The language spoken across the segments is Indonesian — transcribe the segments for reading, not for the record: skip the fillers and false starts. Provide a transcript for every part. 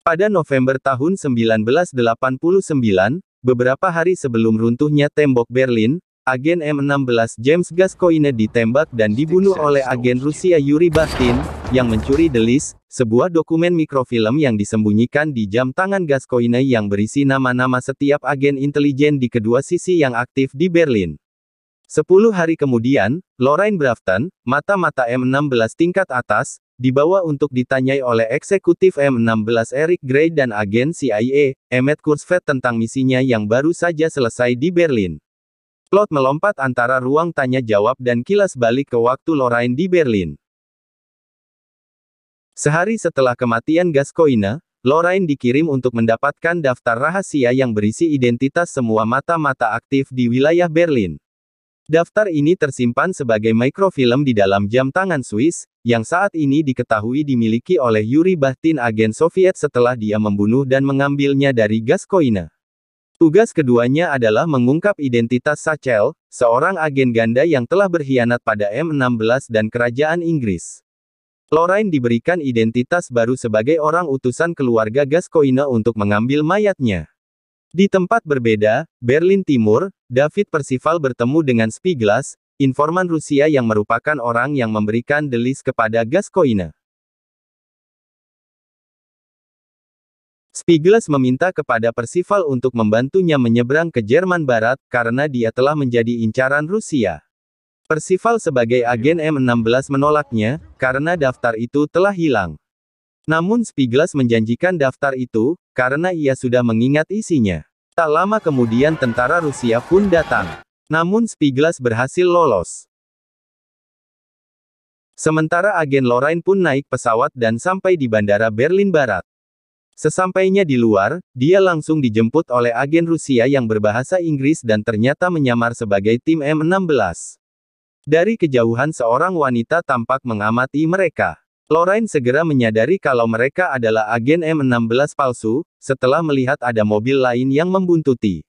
Pada November tahun 1989, beberapa hari sebelum runtuhnya tembok Berlin, agen M16 James Gascoigne ditembak dan dibunuh oleh agen Rusia Yuri Bakhtin, yang mencuri The List, sebuah dokumen mikrofilm yang disembunyikan di jam tangan Gascoigne yang berisi nama-nama setiap agen intelijen di kedua sisi yang aktif di Berlin. 10 hari kemudian, Lorraine Brafton, mata-mata M16 tingkat atas, dibawa untuk ditanyai oleh eksekutif M16 Eric Gray dan agen CIA, Emmett Kurzweil tentang misinya yang baru saja selesai di Berlin. Plot melompat antara ruang tanya-jawab dan kilas balik ke waktu Lorraine di Berlin. Sehari setelah kematian Gascoigne, Lorraine dikirim untuk mendapatkan daftar rahasia yang berisi identitas semua mata-mata aktif di wilayah Berlin. Daftar ini tersimpan sebagai mikrofilm di dalam jam tangan Swiss, yang saat ini diketahui dimiliki oleh Yuri Bakhtin agen Soviet setelah dia membunuh dan mengambilnya dari Gascoigne. Tugas keduanya adalah mengungkap identitas Satchel, seorang agen ganda yang telah berkhianat pada M16 dan kerajaan Inggris. Lorraine diberikan identitas baru sebagai orang utusan keluarga Gascoigne untuk mengambil mayatnya. Di tempat berbeda, Berlin Timur, David Percival bertemu dengan Spyglass, informan Rusia yang merupakan orang yang memberikan The List kepada Gascoigne. Spyglass meminta kepada Percival untuk membantunya menyeberang ke Jerman Barat, karena dia telah menjadi incaran Rusia. Percival sebagai agen M16 menolaknya, karena daftar itu telah hilang. Namun Spyglass menjanjikan daftar itu, karena ia sudah mengingat isinya. Tak lama kemudian tentara Rusia pun datang. Namun Spyglass berhasil lolos. Sementara agen Lorraine pun naik pesawat dan sampai di bandara Berlin Barat. Sesampainya di luar, dia langsung dijemput oleh agen Rusia yang berbahasa Inggris dan ternyata menyamar sebagai tim M16. Dari kejauhan seorang wanita tampak mengamati mereka. Lorraine segera menyadari kalau mereka adalah agen M16 palsu, setelah melihat ada mobil lain yang membuntuti.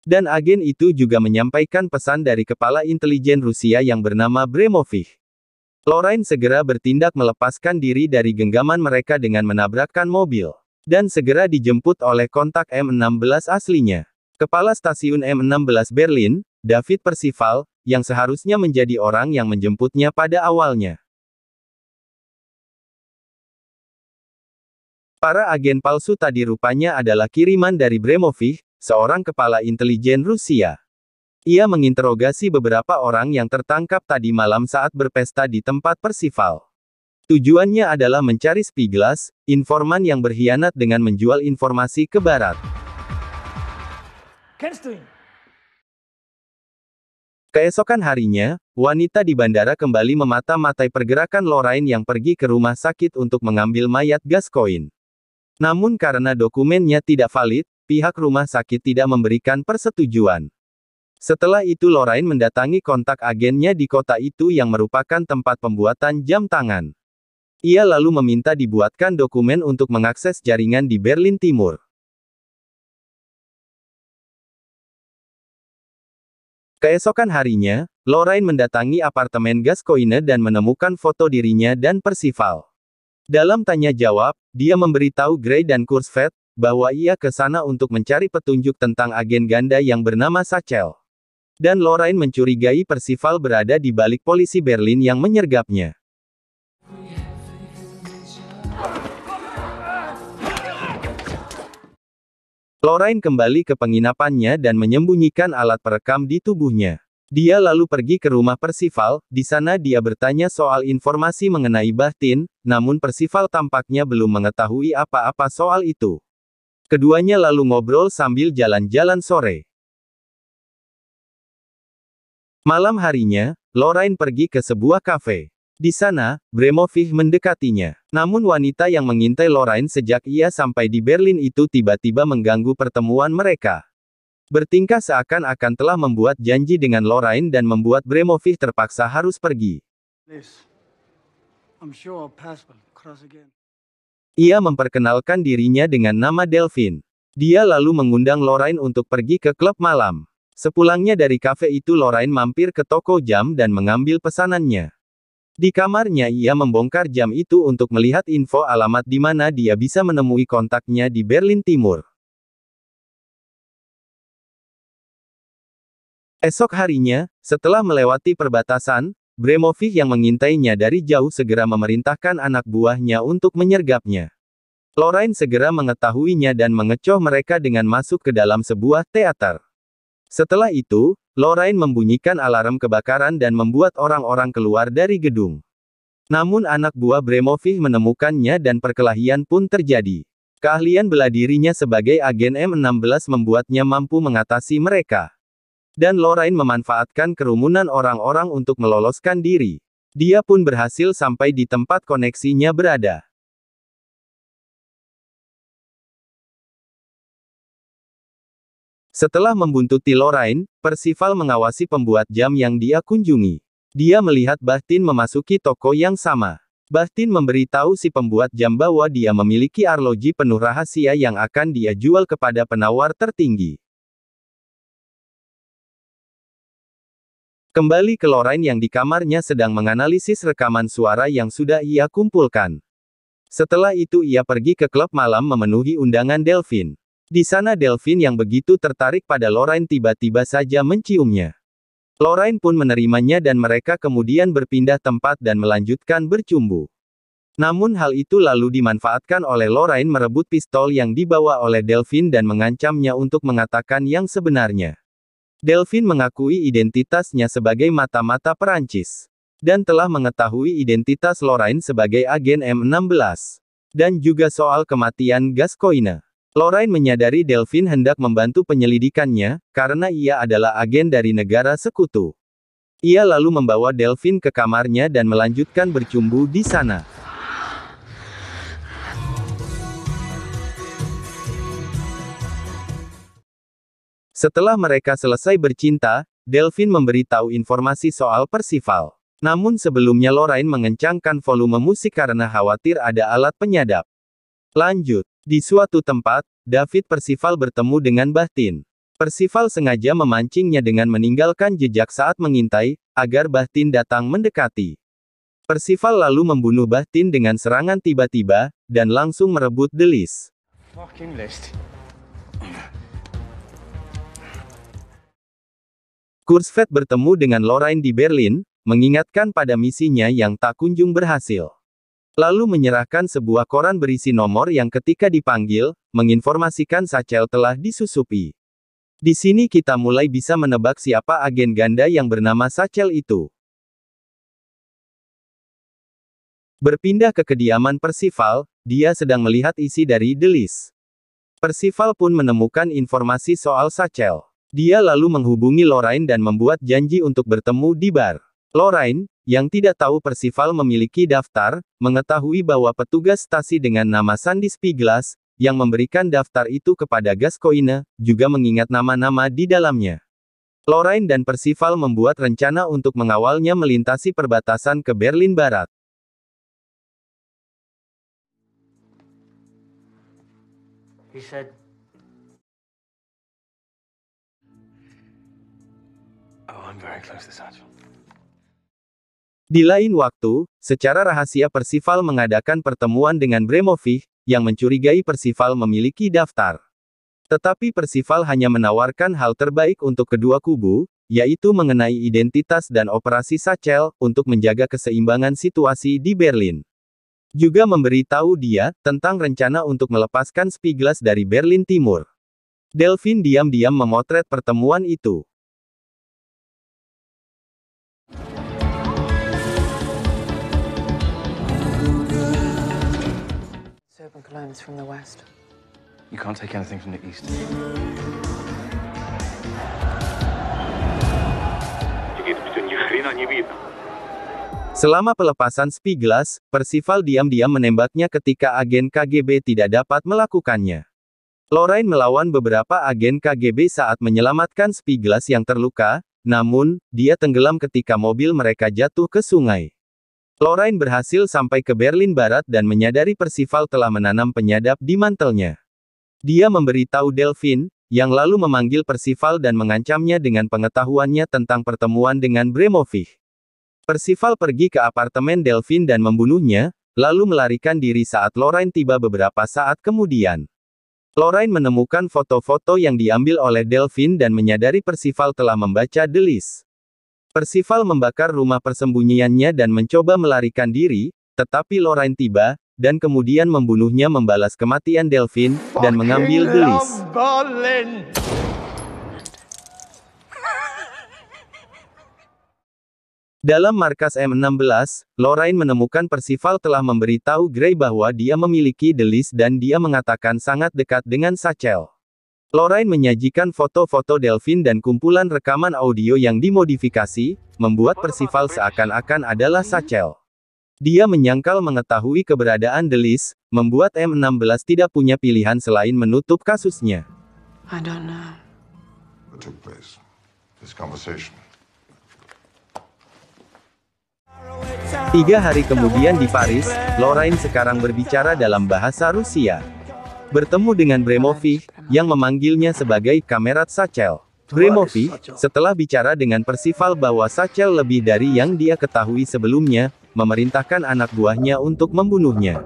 Dan agen itu juga menyampaikan pesan dari kepala intelijen Rusia yang bernama Bremovich. Lorraine segera bertindak melepaskan diri dari genggaman mereka dengan menabrakkan mobil. Dan segera dijemput oleh kontak M16 aslinya. Kepala stasiun M16 Berlin, David Percival, yang seharusnya menjadi orang yang menjemputnya pada awalnya. Para agen palsu tadi rupanya adalah kiriman dari Bremovich, seorang kepala intelijen Rusia. Ia menginterogasi beberapa orang yang tertangkap tadi malam saat berpesta di tempat Percival. Tujuannya adalah mencari Spyglass, informan yang berkhianat dengan menjual informasi ke Barat. Keesokan harinya, wanita di bandara kembali memata-matai pergerakan Lorraine yang pergi ke rumah sakit untuk mengambil mayat Gascoigne. Namun karena dokumennya tidak valid, pihak rumah sakit tidak memberikan persetujuan. Setelah itu Lorraine mendatangi kontak agennya di kota itu yang merupakan tempat pembuatan jam tangan. Ia lalu meminta dibuatkan dokumen untuk mengakses jaringan di Berlin Timur. Keesokan harinya, Lorraine mendatangi apartemen Gascoigne dan menemukan foto dirinya dan Percival. Dalam tanya-jawab, dia memberitahu Gray dan Kurzweil bahwa ia ke sana untuk mencari petunjuk tentang agen ganda yang bernama Satchel. Dan Lorraine mencurigai Percival berada di balik polisi Berlin yang menyergapnya. Lorraine kembali ke penginapannya dan menyembunyikan alat perekam di tubuhnya. Dia lalu pergi ke rumah Percival, di sana dia bertanya soal informasi mengenai Bakhtin, namun Percival tampaknya belum mengetahui apa-apa soal itu. Keduanya lalu ngobrol sambil jalan-jalan sore. Malam harinya, Lorraine pergi ke sebuah kafe. Di sana, Bremovich mendekatinya. Namun wanita yang mengintai Lorraine sejak ia sampai di Berlin itu tiba-tiba mengganggu pertemuan mereka. Bertingkah seakan-akan telah membuat janji dengan Lorraine dan membuat Bremovich terpaksa harus pergi. Ia memperkenalkan dirinya dengan nama Delphine. Dia lalu mengundang Lorraine untuk pergi ke klub malam. Sepulangnya dari kafe itu Lorraine mampir ke toko jam dan mengambil pesanannya. Di kamarnya ia membongkar jam itu untuk melihat info alamat di mana dia bisa menemui kontaknya di Berlin Timur. Esok harinya, setelah melewati perbatasan, Bremovich yang mengintainya dari jauh segera memerintahkan anak buahnya untuk menyergapnya. Lorraine segera mengetahuinya dan mengecoh mereka dengan masuk ke dalam sebuah teater. Setelah itu, Lorraine membunyikan alarm kebakaran dan membuat orang-orang keluar dari gedung. Namun anak buah Bremovich menemukannya dan perkelahian pun terjadi. Keahlian bela dirinya sebagai agen M16 membuatnya mampu mengatasi mereka. Dan Lorraine memanfaatkan kerumunan orang-orang untuk meloloskan diri. Dia pun berhasil sampai di tempat koneksinya berada. Setelah membuntuti Lorraine, Percival mengawasi pembuat jam yang dia kunjungi. Dia melihat Bahtin memasuki toko yang sama. Bahtin memberitahu si pembuat jam bahwa dia memiliki arloji penuh rahasia yang akan dia jual kepada penawar tertinggi. Kembali ke Lorraine yang di kamarnya sedang menganalisis rekaman suara yang sudah ia kumpulkan. Setelah itu ia pergi ke klub malam memenuhi undangan Delphine. Di sana Delphine yang begitu tertarik pada Lorraine tiba-tiba saja menciumnya. Lorraine pun menerimanya dan mereka kemudian berpindah tempat dan melanjutkan bercumbu. Namun hal itu lalu dimanfaatkan oleh Lorraine merebut pistol yang dibawa oleh Delphine dan mengancamnya untuk mengatakan yang sebenarnya. Delphine mengakui identitasnya sebagai mata-mata Perancis. Dan telah mengetahui identitas Lorraine sebagai agen M16. Dan juga soal kematian Gascoigne. Lorraine menyadari Delphine hendak membantu penyelidikannya, karena ia adalah agen dari negara sekutu. Ia lalu membawa Delphine ke kamarnya dan melanjutkan bercumbu di sana. Setelah mereka selesai bercinta, Delphine memberitahu informasi soal Percival. Namun sebelumnya Lorraine mengencangkan volume musik karena khawatir ada alat penyadap. Lanjut. Di suatu tempat, David Percival bertemu dengan Bahtin. Percival sengaja memancingnya dengan meninggalkan jejak saat mengintai, agar Bahtin datang mendekati. Percival lalu membunuh Bahtin dengan serangan tiba-tiba, dan langsung merebut The List. Kurzweil bertemu dengan Lorraine di Berlin, mengingatkan pada misinya yang tak kunjung berhasil. Lalu menyerahkan sebuah koran berisi nomor yang ketika dipanggil, menginformasikan Satchel telah disusupi. Di sini kita mulai bisa menebak siapa agen ganda yang bernama Satchel itu. Berpindah ke kediaman Percival, dia sedang melihat isi dari The List. Percival pun menemukan informasi soal Satchel. Dia lalu menghubungi Lorraine dan membuat janji untuk bertemu di bar. Lorraine, yang tidak tahu Percival memiliki daftar, mengetahui bahwa petugas stasi dengan nama Sandy Spyglass, yang memberikan daftar itu kepada Gascoigne, juga mengingat nama-nama di dalamnya. Lorraine dan Percival membuat rencana untuk mengawalnya melintasi perbatasan ke Berlin Barat. He said, "Oh, I'm very close to Satchel." Di lain waktu, secara rahasia Percival mengadakan pertemuan dengan Bremovich, yang mencurigai Percival memiliki daftar. Tetapi Percival hanya menawarkan hal terbaik untuk kedua kubu, yaitu mengenai identitas dan operasi Satchel, untuk menjaga keseimbangan situasi di Berlin. Juga memberitahu dia, tentang rencana untuk melepaskan Spyglass dari Berlin Timur. Delphine diam-diam memotret pertemuan itu. Serpent Cologne is from the west. You can't take anything from the east. Selama pelepasan Spyglass, Percival diam-diam menembaknya ketika agen KGB tidak dapat melakukannya. Lorraine melawan beberapa agen KGB saat menyelamatkan Spyglass yang terluka, namun, dia tenggelam ketika mobil mereka jatuh ke sungai. Lorraine berhasil sampai ke Berlin Barat dan menyadari Percival telah menanam penyadap di mantelnya. Dia memberitahu Delphine, yang lalu memanggil Percival dan mengancamnya dengan pengetahuannya tentang pertemuan dengan Bremovich. Percival pergi ke apartemen Delphine dan membunuhnya, lalu melarikan diri saat Lorraine tiba beberapa saat kemudian. Lorraine menemukan foto-foto yang diambil oleh Delphine dan menyadari Percival telah membaca The List. Percival membakar rumah persembunyiannya dan mencoba melarikan diri, tetapi Lorraine tiba, dan kemudian membunuhnya membalas kematian Delphine, dan mengambil The List. Dalam markas M16, Lorraine menemukan Percival telah memberitahu Gray bahwa dia memiliki The List dan dia mengatakan sangat dekat dengan Satchel. Lorraine menyajikan foto-foto Delphine dan kumpulan rekaman audio yang dimodifikasi, membuat Percival seakan-akan adalah Satchel. Dia menyangkal mengetahui keberadaan The List, membuat M16 tidak punya pilihan selain menutup kasusnya. I don't know. What took place? This conversation. 3 hari kemudian di Paris, Lorraine sekarang berbicara dalam bahasa Rusia. Bertemu dengan Bremovich, yang memanggilnya sebagai kamerat Satchel. Bremovich, setelah bicara dengan Percival bahwa Satchel lebih dari yang dia ketahui sebelumnya, memerintahkan anak buahnya untuk membunuhnya.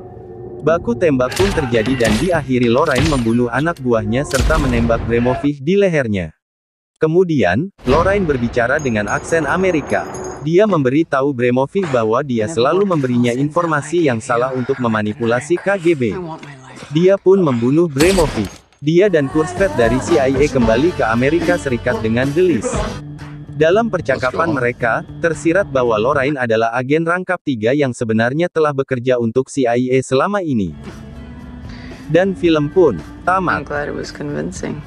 Baku tembak pun terjadi dan diakhiri Lorraine membunuh anak buahnya serta menembak Bremovich di lehernya. Kemudian, Lorraine berbicara dengan aksen Amerika. Dia memberi tahu Bremovich bahwa dia selalu memberinya informasi yang salah untuk memanipulasi KGB. Dia pun membunuh Bremovich. Dia dan Kursvet dari CIA kembali ke Amerika Serikat dengan The List. Dalam percakapan mereka, tersirat bahwa Lorraine adalah agen rangkap 3 yang sebenarnya telah bekerja untuk CIA selama ini. Dan film pun tamat. I'm glad it was convincing.